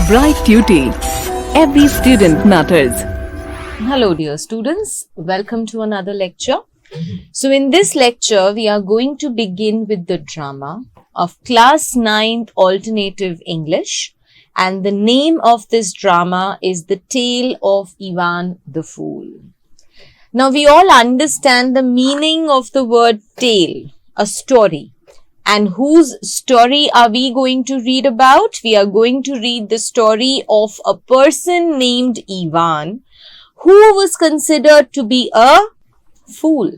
Bright Tuty. Every student matters. Hello dear students, welcome to another lecture. So in this lecture, we are going to begin with the drama of class 9th alternative English, and the name of this drama is The Tale of Ivan the Fool. Now we all understand the meaning of the word tale, a story. And whose story are we going to read about? We are going to read the story of a person named Ivan, who was considered to be a fool.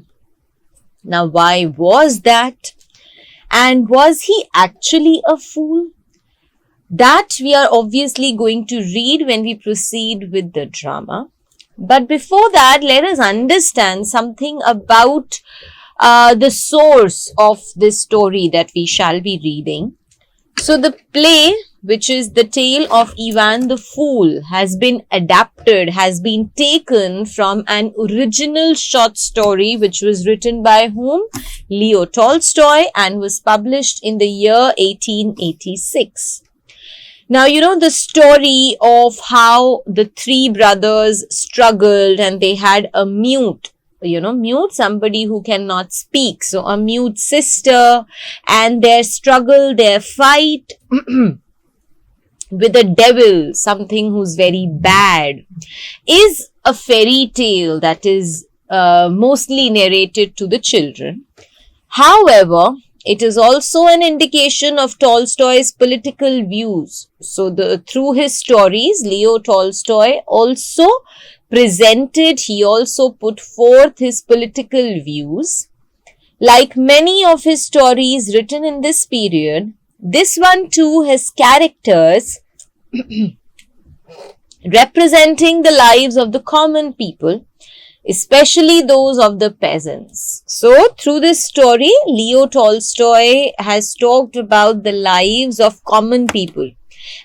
Now, why was that? And was he actually a fool? That we are obviously going to read when we proceed with the drama. But before that, let us understand something about the source of this story that we shall be reading. So the play, which is The Tale of Ivan the Fool, has been adapted, has been taken from an original short story which was written by whom? Leo Tolstoy, and was published in the year 1886. Now, you know the story of how the three brothers struggled and they had a mute, somebody who cannot speak. So a mute sister, and their struggle, their fight with a devil, something who's very bad, is a fairy tale that is mostly narrated to the children. However, it is also an indication of Tolstoy's political views. So through his stories, Leo Tolstoy also he also put forth his political views. Like many of his stories written in this period, this one too has characters representing the lives of the common people, especially those of the peasants. So through this story, Leo Tolstoy has talked about the lives of common people,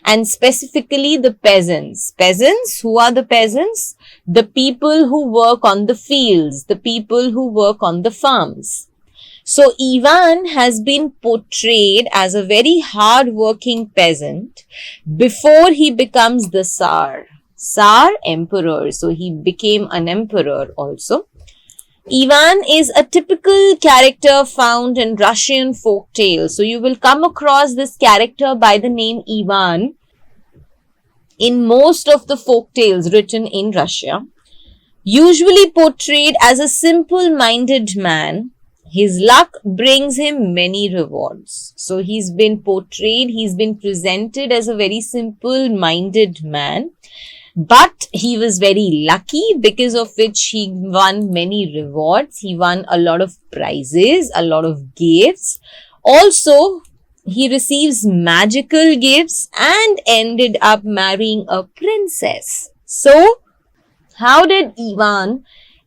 and specifically the peasants. Peasants, who are the peasants? The people who work on the fields, the people who work on the farms. So Ivan has been portrayed as a very hard-working peasant before he becomes the Tsar. Tsar, emperor. So he became an emperor also. Ivan is a typical character found in Russian folk tales. So you will come across this character by the name Ivan in most of the folk tales written in Russia. Usually portrayed as a simple-minded man, his luck brings him many rewards. So he's been portrayed, he's been presented as a very simple-minded man. But he was very lucky, because of which he won many rewards. He won a lot of prizes, a lot of gifts. Also, he receives magical gifts and ended up marrying a princess. So, how did Ivan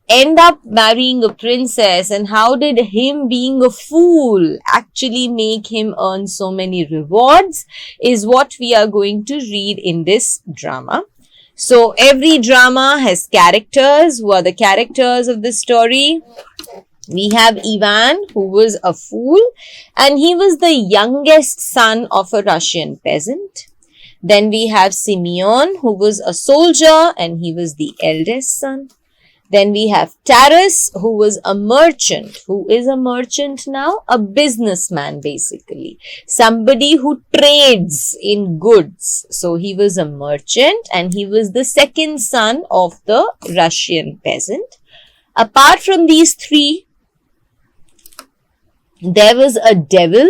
end up marrying a princess, and how did him being a fool actually make him earn so many rewards, is what we are going to read in this drama. So every drama has characters. Who are the characters of the story? We have Ivan, who was a fool, and he was the youngest son of a Russian peasant. Then we have Simeon, who was a soldier, and he was the eldest son. Then we have Taras, who was a merchant. Who is a merchant now? A businessman, basically. Somebody who trades in goods. So he was a merchant, and he was the second son of the Russian peasant. Apart from these three, there was a devil.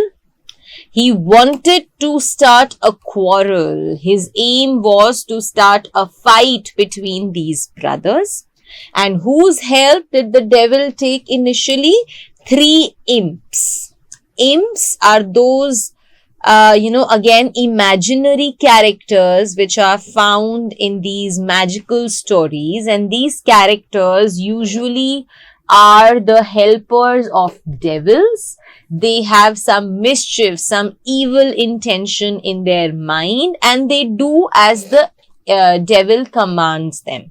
He wanted to start a quarrel. His aim was to start a fight between these brothers. And whose help did the devil take initially? 3 imps. Imps are those, again, imaginary characters which are found in these magical stories. And these characters usually are the helpers of devils. They have some mischief, some evil intention in their mind, and they do as the devil commands them.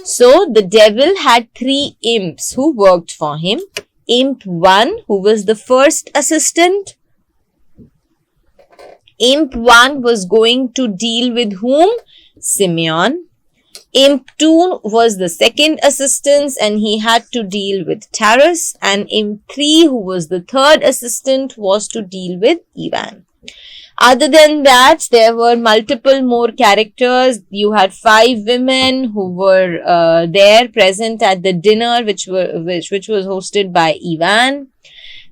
So the devil had 3 imps who worked for him. Imp 1, who was the first assistant. Imp 1 was going to deal with whom? Simeon. Imp 2 was the second assistant and he had to deal with Taras, and Imp 3, who was the third assistant, was to deal with Ivan. Other than that, there were multiple more characters. You had 5 women who were there present at the dinner, which was hosted by Ivan.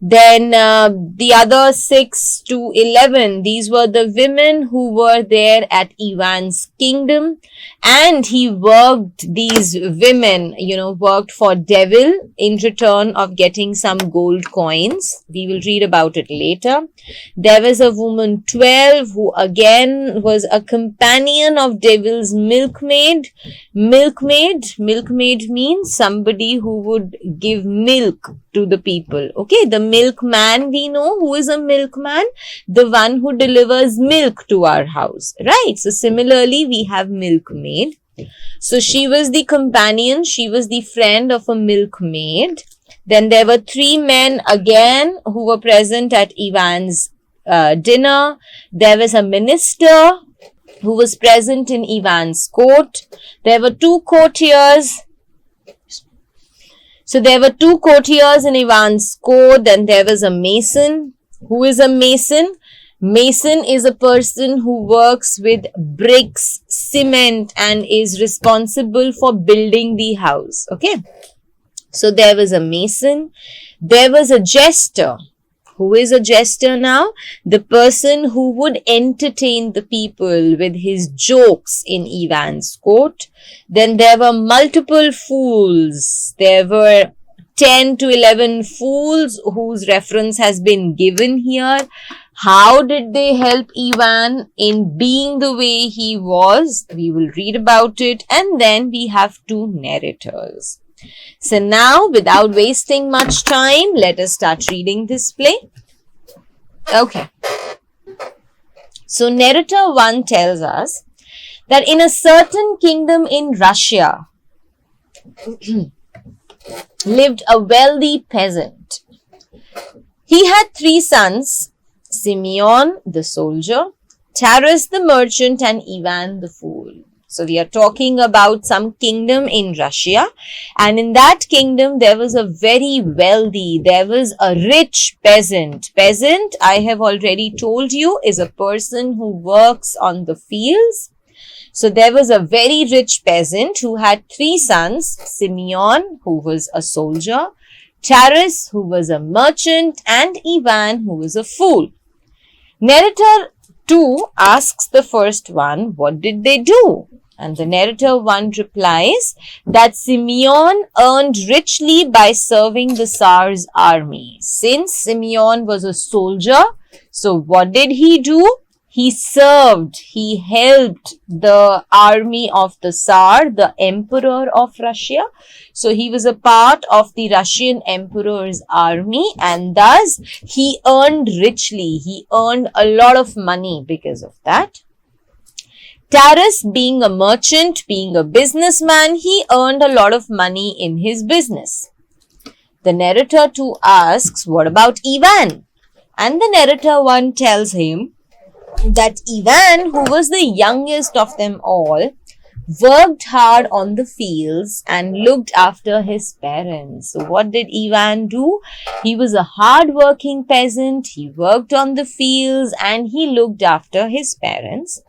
Then the other 6 to 11, these were the women who were there at Ivan's kingdom, and he worked these women, worked for devil in return of getting some gold coins. We will read about it later. There was a woman 12 who again was a companion of devil's milkmaid. Milkmaid means somebody who would give milk to the people. Okay, the milkman, we know who is a milkman, the one who delivers milk to our house, right? So similarly, we have milkmaid. So she was the companion, she was the friend of a milkmaid. Then there were 3 men again who were present at Ivan's dinner. There was a minister who was present in Ivan's court. There were 2 courtiers. So there were 2 courtiers in Ivan's court. Then there was a mason. Who is a mason? Mason is a person who works with bricks, cement, and is responsible for building the house. Okay. So there was a mason. There was a jester. Who is a jester now? The person who would entertain the people with his jokes in Ivan's court. Then there were multiple fools. There were 10 to 11 fools whose reference has been given here. How did they help Ivan in being the way he was? We will read about it. And then we have 2 narrators. So now, without wasting much time, let us start reading this play. Okay. So narrator 1 tells us that in a certain kingdom in Russia lived a wealthy peasant. He had 3 sons, Simeon the soldier, Taras the merchant, and Ivan the fool. So we are talking about some kingdom in Russia, and in that kingdom there was a very wealthy, there was a rich peasant. Peasant, I have already told you, is a person who works on the fields. So there was a very rich peasant who had 3 sons, Simeon, who was a soldier, Taras, who was a merchant, and Ivan, who was a fool. Narrator 2 asks the first one, what did they do? And the narrator 1 replies that Simeon earned richly by serving the Tsar's army. Since Simeon was a soldier, so what did he do? He served, he helped the army of the Tsar, the emperor of Russia. So he was a part of the Russian emperor's army, and thus he earned richly. He earned a lot of money because of that. Taras, being a merchant, being a businessman, he earned a lot of money in his business. The narrator 2 asks, what about Ivan? And the narrator 1 tells him that Ivan, who was the youngest of them all, worked hard on the fields and looked after his parents. So what did Ivan do? He was a hard-working peasant, he worked on the fields, and he looked after his parents.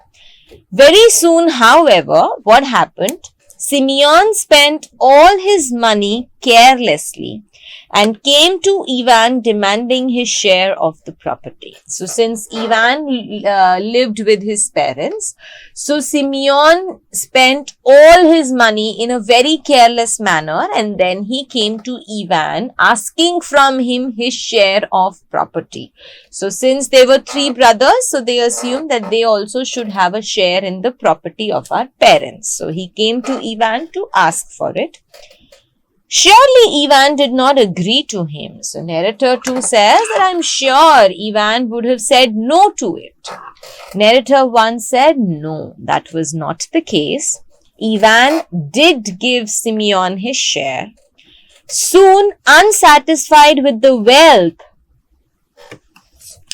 Very soon, however, what happened? Simeon spent all his money carelessly and came to Ivan demanding his share of the property. So since Ivan lived with his parents, so Simeon spent all his money in a very careless manner, and then he came to Ivan asking from him his share of property. So since they were 3 brothers, so they assumed that they also should have a share in the property of our parents. So he came to Ivan to ask for it. Surely Ivan did not agree to him. So narrator 2 says that I'm sure Ivan would have said no to it. Narrator 1 said no, that was not the case. Ivan did give Simeon his share. Soon, unsatisfied with the wealth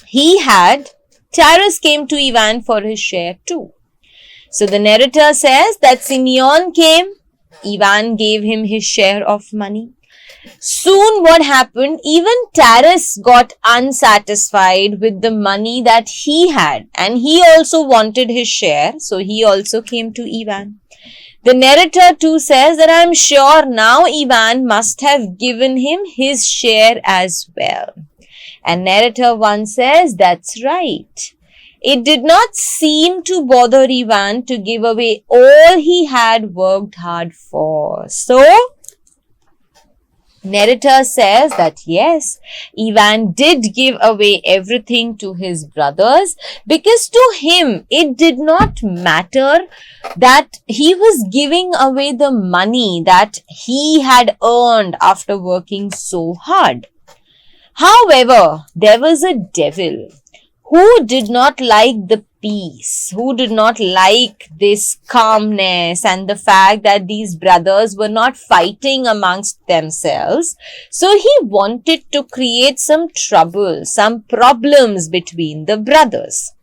he had, Taras came to Ivan for his share too. So the narrator says that Simeon came, Ivan gave him his share of money. Soon what happened, even Taras got unsatisfied with the money that he had, and he also wanted his share, so he also came to Ivan. The narrator too says that I am sure now Ivan must have given him his share as well. And narrator 1 says that's right. It did not seem to bother Ivan to give away all he had worked hard for. So, narrator says that yes, Ivan did give away everything to his brothers because to him it did not matter that he was giving away the money that he had earned after working so hard. However, there was a devil who did not like the peace, who did not like this calmness and the fact that these brothers were not fighting amongst themselves. So he wanted to create some trouble, some problems between the brothers.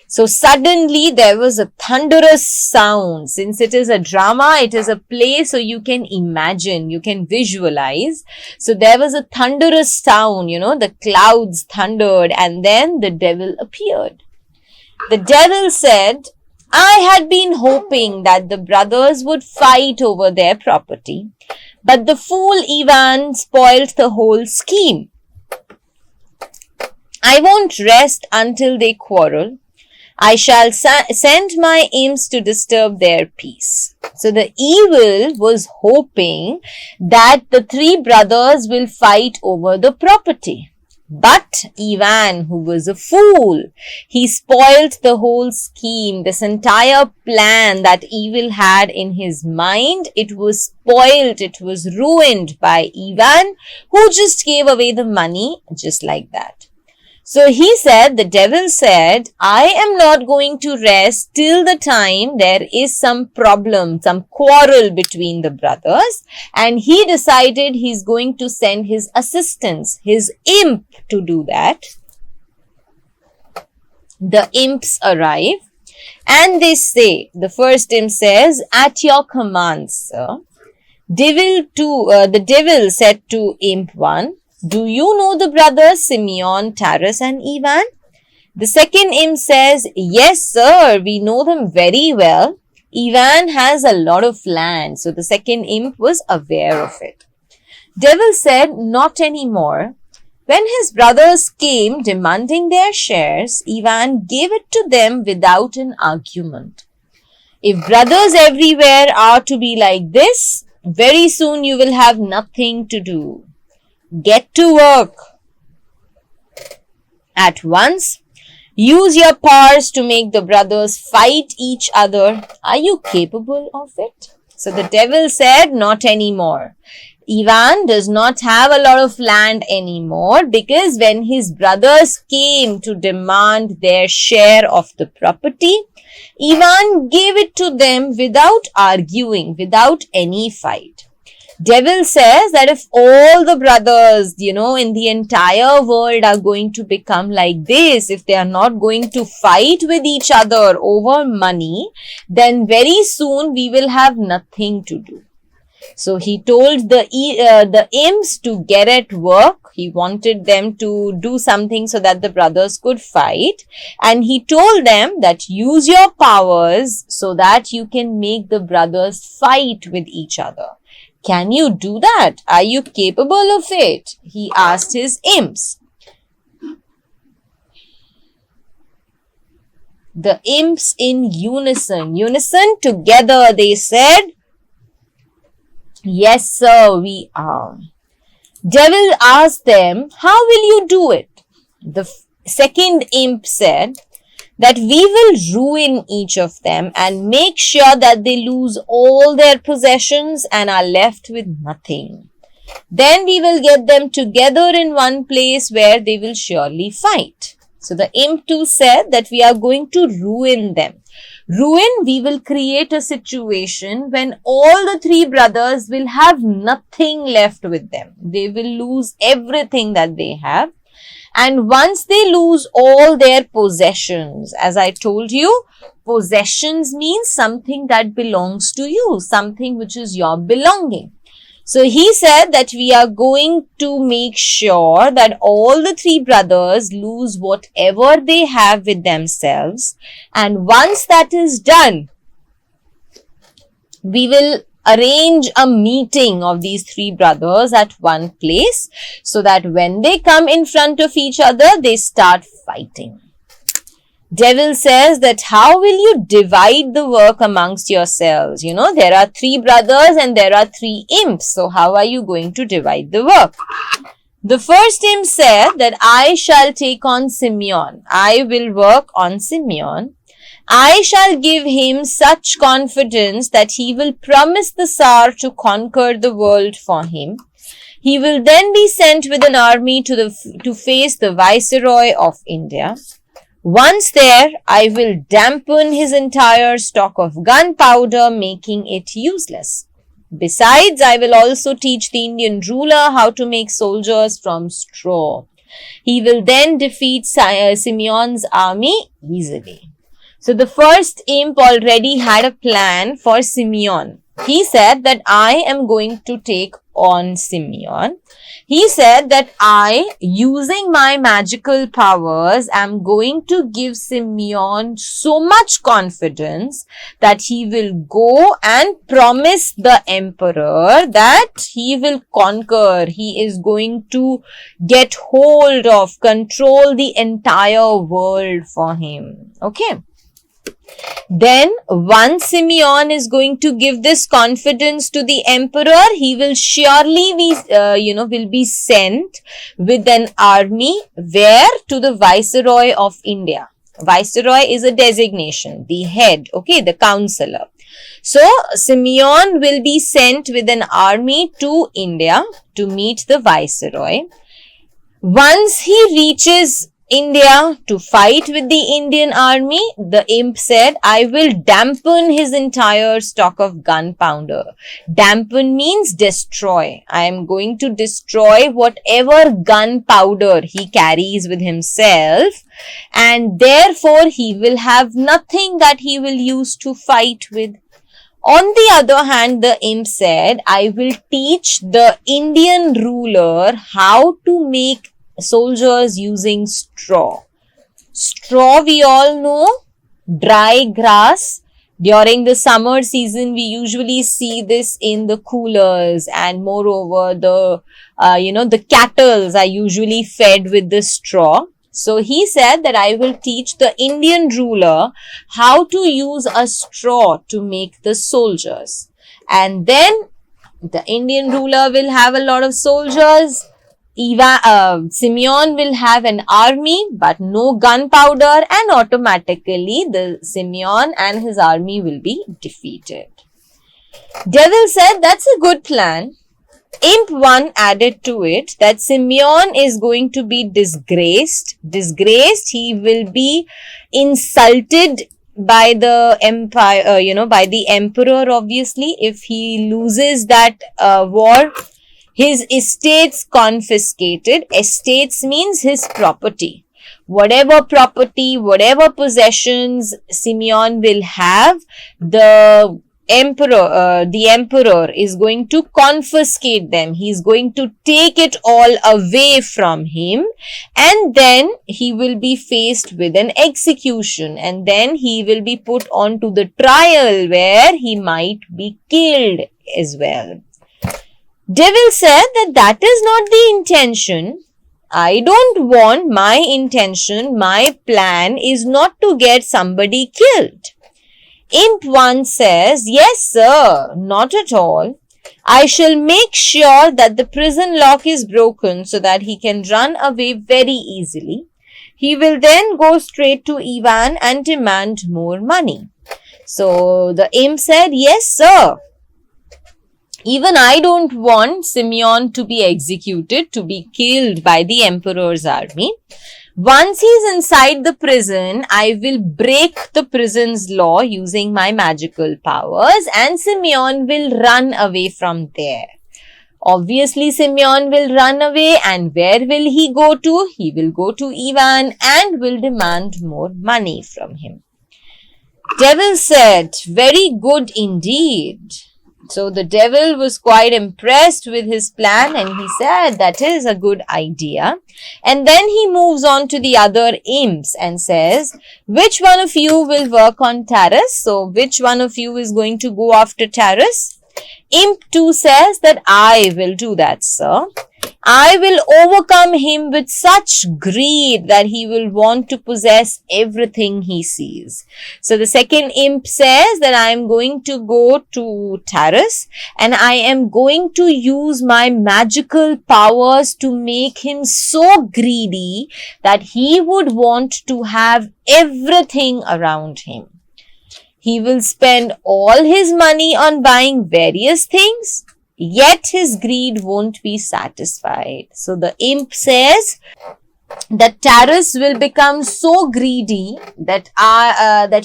So suddenly there was a thunderous sound. Since it is a drama, it is a play, so you can imagine, you can visualize. So there was a thunderous sound, the clouds thundered, and then the devil appeared. The devil said, I had been hoping that the brothers would fight over their property, but the fool Ivan spoiled the whole scheme. I won't rest until they quarrel. I shall send my imps to disturb their peace. So the evil was hoping that the 3 brothers will fight over the property. But Ivan, who was a fool, he spoiled the whole scheme, this entire plan that evil had in his mind. It was spoiled, it was ruined by Ivan, who just gave away the money just like that. So the devil said, I am not going to rest till the time there is some problem, some quarrel between the brothers. And he decided he's going to send his assistants, his imp, to do that. The imps arrive and they say, the first imp says, at your command, sir. The devil said to imp 1, do you know the brothers Simeon, Taras and Ivan? The second imp says, yes sir, we know them very well. Ivan has a lot of land. So the second imp was aware of it. Devil said, not anymore. When his brothers came demanding their shares, Ivan gave it to them without an argument. If brothers everywhere are to be like this, very soon you will have nothing to do. Get to work. At once, use your powers to make the brothers fight each other. Are you capable of it? So the devil said, not anymore. Ivan does not have a lot of land anymore because when his brothers came to demand their share of the property, Ivan gave it to them without arguing, without any fight. Devil says that if all the brothers, in the entire world are going to become like this, if they are not going to fight with each other over money, then very soon we will have nothing to do. So he told the imps to get at work. He wanted them to do something so that the brothers could fight. And he told them that use your powers so that you can make the brothers fight with each other. Can you do that? Are you capable of it? He asked his imps. The imps in unison together, they said, yes sir, we are. Devil asked them, how will you do it? The second imp said that we will ruin each of them and make sure that they lose all their possessions and are left with nothing. Then we will get them together in one place where they will surely fight. So the imp too said that we are going to ruin them. We will create a situation when all the 3 brothers will have nothing left with them. They will lose everything that they have. And once they lose all their possessions, as I told you, possessions means something that belongs to you, something which is your belonging. So he said that we are going to make sure that all the three brothers lose whatever they have with themselves. And once that is done, we will arrange a meeting of these three brothers at one place so that when they come in front of each other, they start fighting. Devil says that how will you divide the work amongst yourselves? You know, there are three brothers and there are three imps. So how are you going to divide the work? The first imp said that I shall take on Simeon. I will work on Simeon. I shall give him such confidence that he will promise the Tsar to conquer the world for him. He will then be sent with an army to face the Viceroy of India. Once there, I will dampen his entire stock of gunpowder, making it useless. Besides, I will also teach the Indian ruler how to make soldiers from straw. He will then defeat Simeon's army easily. So the first imp already had a plan for Simeon. He said that I am going to take on Simeon. He said that I, using my magical powers, am going to give Simeon so much confidence that he will go and promise the emperor that he will conquer. He is going to get hold of, control the entire world for him. Okay. Then once Simeon is going to give this confidence to the emperor, he will surely be sent with an army where? To the Viceroy of India. Viceroy is a designation, the head, okay, the counselor. So Simeon will be sent with an army to India to meet the Viceroy. Once he reaches India to fight with the Indian army, the imp said, I will dampen his entire stock of gunpowder. Dampen means destroy. I am going to destroy whatever gunpowder he carries with himself, and therefore he will have nothing that he will use to fight with. On the other hand, the imp said, I will teach the Indian ruler how to make soldiers using straw. Straw, we all know, dry grass. During the summer season, we usually see this in the coolers, and moreover, the cattle are usually fed with the straw. So he said that I will teach the Indian ruler how to use a straw to make the soldiers. And then the Indian ruler will have a lot of soldiers. Simeon will have an army but no gunpowder, and automatically the Simeon and his army will be defeated. Devil said that's a good plan. Imp 1 added to it that Simeon is going to be disgraced. He will be insulted by the empire, by the emperor, obviously, if he loses that war. His estates confiscated. Estates means his property. Whatever property, whatever possessions Simeon will have, the emperor is going to confiscate them. He's going to take it all away from him, and then he will be faced with an execution, and then he will be put on to the trial where he might be killed as well. Devil said that is not the intention. I don't want my intention, my plan is not to get somebody killed. Imp 1 says, yes sir, not at all. I shall make sure that the prison lock is broken so that he can run away very easily. He will then go straight to Ivan and demand more money. So the imp said, yes sir. Even I don't want Simeon to be executed, to be killed by the emperor's army. Once he's inside the prison, I will break the prison's law using my magical powers, and Simeon will run away from there. Obviously, Simeon will run away, and where will he go to? He will go to Ivan and will demand more money from him. Devil said, "Very good indeed." So the devil was quite impressed with his plan and he said, "That is a good idea." And then he moves on to the other imps and says, "Which one of you will work on Taras?" So which one of you is going to go after Taras? Imp 2 says that I will do that, sir. I will overcome him with such greed that he will want to possess everything he sees. So the second imp says that I am going to go to Taras and I am going to use my magical powers to make him so greedy that he would want to have everything around him. He will spend all his money on buying various things, yet his greed won't be satisfied. So the imp says that Taras will become so greedy that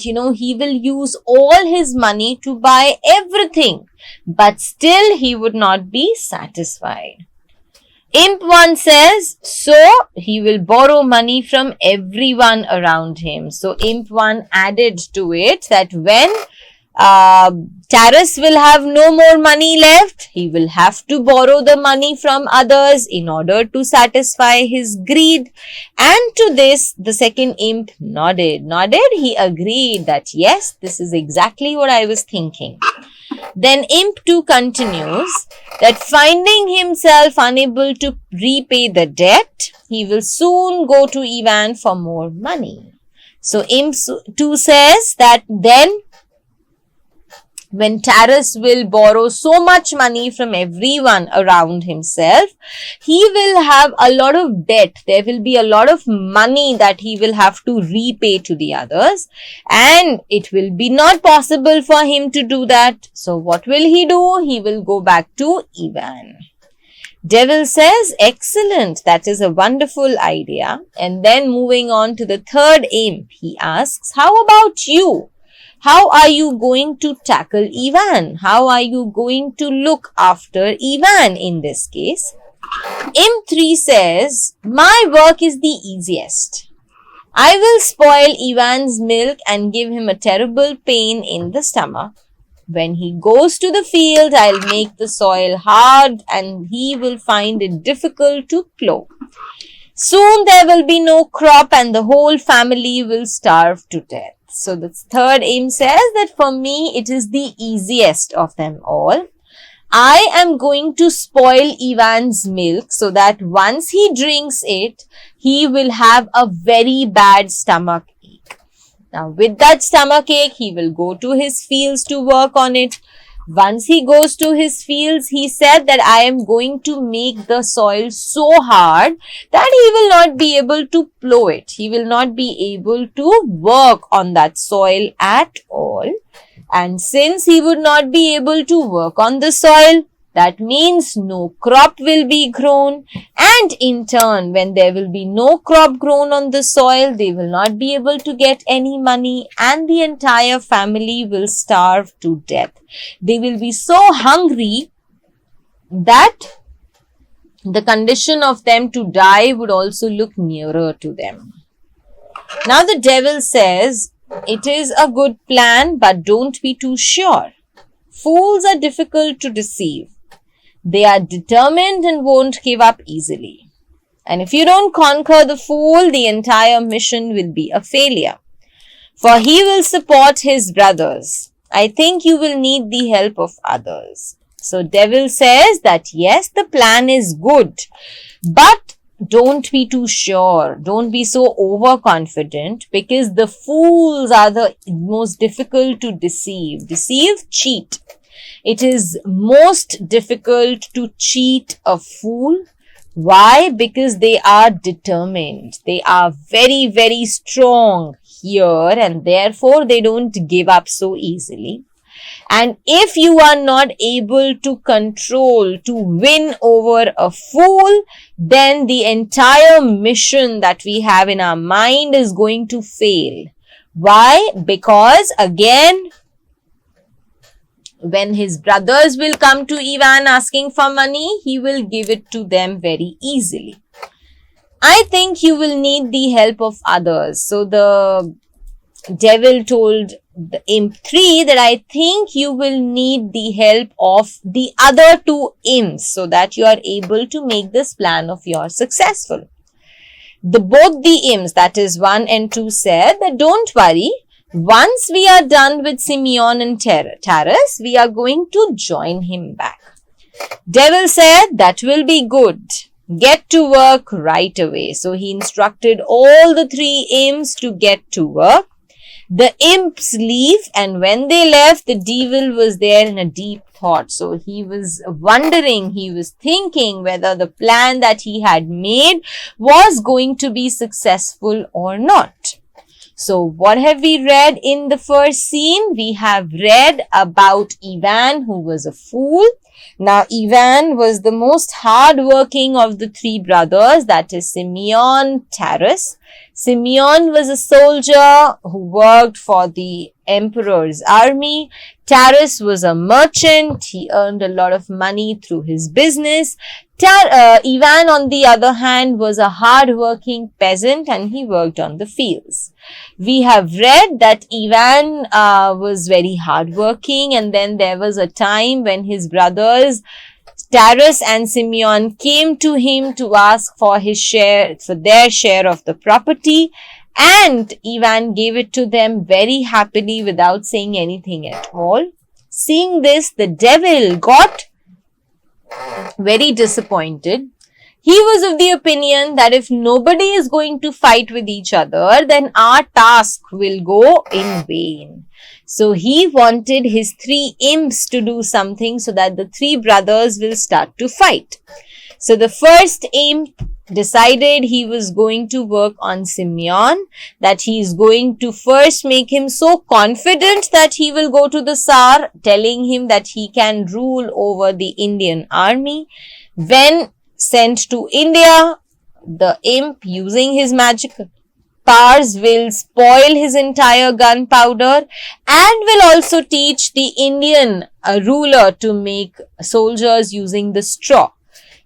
he will use all his money to buy everything, but still he would not be satisfied. Imp 1 says, so he will borrow money from everyone around him. So Imp 1 added to it that when Taras will have no more money left, he will have to borrow the money from others in order to satisfy his greed. And to this, the second imp nodded. He agreed that yes, this is exactly what I was thinking. Then Imp 2 continues that finding himself unable to repay the debt, he will soon go to Ivan for more money. So Imp 2 says that then when Taras will borrow so much money from everyone around himself, he will have a lot of debt. There will be a lot of money that he will have to repay to the others, and it will be not possible for him to do that. So what will he do? He will go back to Ivan. Devil says, excellent, that is a wonderful idea. And then moving on to the third imp, he asks, how about you? How are you going to tackle Ivan? How are you going to look after Ivan in this case? Imp 3 says, my work is the easiest. I will spoil Ivan's milk and give him a terrible pain in the stomach. When he goes to the field, I'll make the soil hard and he will find it difficult to plow. Soon there will be no crop and the whole family will starve to death. So the third imp says that for me it is the easiest of them all. I am going to spoil Ivan's milk so that once he drinks it, he will have a very bad stomach ache. Now with that stomach ache, he will go to his fields to work on it. Once he goes to his fields, he said that I am going to make the soil so hard that he will not be able to plow it. He will not be able to work on that soil at all. And since he would not be able to work on the soil, that means no crop will be grown, and in turn, when there will be no crop grown on the soil, they will not be able to get any money and the entire family will starve to death. They will be so hungry that the condition of them to die would also look nearer to them. Now the devil says, it is a good plan, but don't be too sure. Fools are difficult to deceive. They are determined and won't give up easily. And if you don't conquer the fool, the entire mission will be a failure. For he will support his brothers. I think you will need the help of others. So devil says that yes, the plan is good, but don't be too sure. Don't be so overconfident, because the fools are the most difficult to deceive. Cheat. It is most difficult to cheat a fool. Why? Because they are determined. They are very, very strong here and therefore they don't give up so easily. And if you are not able to control, to win over a fool, then the entire mission that we have in our mind is going to fail. Why? Because again, when his brothers will come to Ivan asking for money, he will give it to them very easily. I think you will need the help of others. So the devil told the imp 3 that I think you will need the help of the other 2 imps so that you are able to make this plan of yours successful. Both the imps, that is 1 and 2, said that don't worry, once we are done with Simeon and Taras, we are going to join him back. Devil said that will be good. Get to work right away. So he instructed all the 3 imps to get to work. The imps leave, and when they left, the devil was there in a deep thought. So he was wondering, he was thinking whether the plan that he had made was going to be successful or not. So what have we read in the first scene? We have read about Ivan, who was a fool. Now, Ivan was the most hard-working of the 3 brothers, that is Simeon, Taras. Simeon was a soldier who worked for the emperor's army. Taras was a merchant. He earned a lot of money through his business. Ivan, on the other hand, was a hard-working peasant and he worked on the fields. We have read that Ivan was very hard-working, and then there was a time when his brothers Taras and Simeon came to him to ask for their share of the property, and Ivan gave it to them very happily without saying anything at all. Seeing this, the devil got very disappointed. He was of the opinion that if nobody is going to fight with each other, then our task will go in vain. So he wanted his 3 imps to do something so that the 3 brothers will start to fight. So the first imp decided he was going to work on Simeon, that he is going to first make him so confident that he will go to the Tsar, telling him that he can rule over the Indian army. When sent to India, the imp, using his magic powers, will spoil his entire gunpowder and will also teach the Indian ruler to make soldiers using the straw.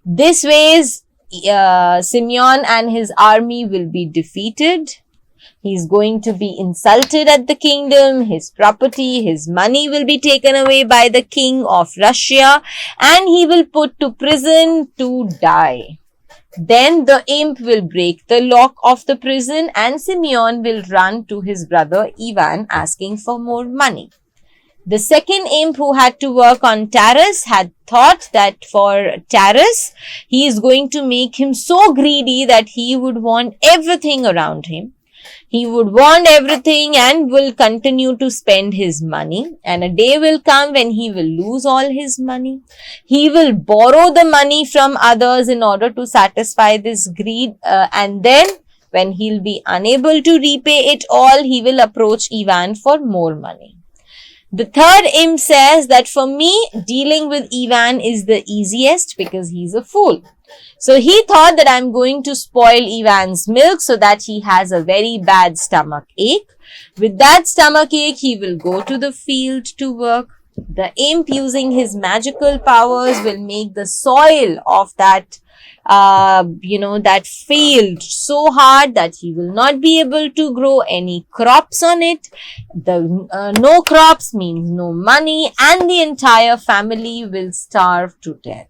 This way, Simeon and his army will be defeated. He is going to be insulted at the kingdom. His property, his money will be taken away by the king of Russia, and he will put to prison to die. Then the imp will break the lock of the prison, and Simeon will run to his brother Ivan asking for more money. The second imp, who had to work on Taras, had thought that for Taras, he is going to make him so greedy that he would want everything around him. He would want everything and will continue to spend his money. And a day will come when he will lose all his money. He will borrow the money from others in order to satisfy this greed. And then when he'll be unable to repay it all, he will approach Ivan for more money. The third imp says that for me, dealing with Ivan is the easiest because he's a fool. So he thought that I'm going to spoil Ivan's milk so that he has a very bad stomach ache. With that stomach ache, he will go to the field to work. The imp, using his magical powers, will make the soil of that field so hard that he will not be able to grow any crops on it. No crops means no money, and the entire family will starve to death.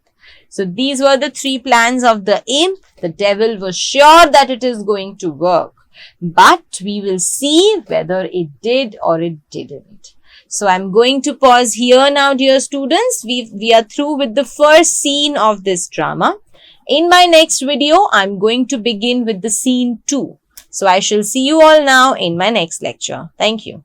So these were the 3 plans of the imp. The devil was sure that it is going to work, but we will see whether it did or it didn't. So I'm going to pause here now, dear students. We are through with the first scene of this drama. In my next video, I'm going to begin with the scene 2. So I shall see you all now in my next lecture. Thank you.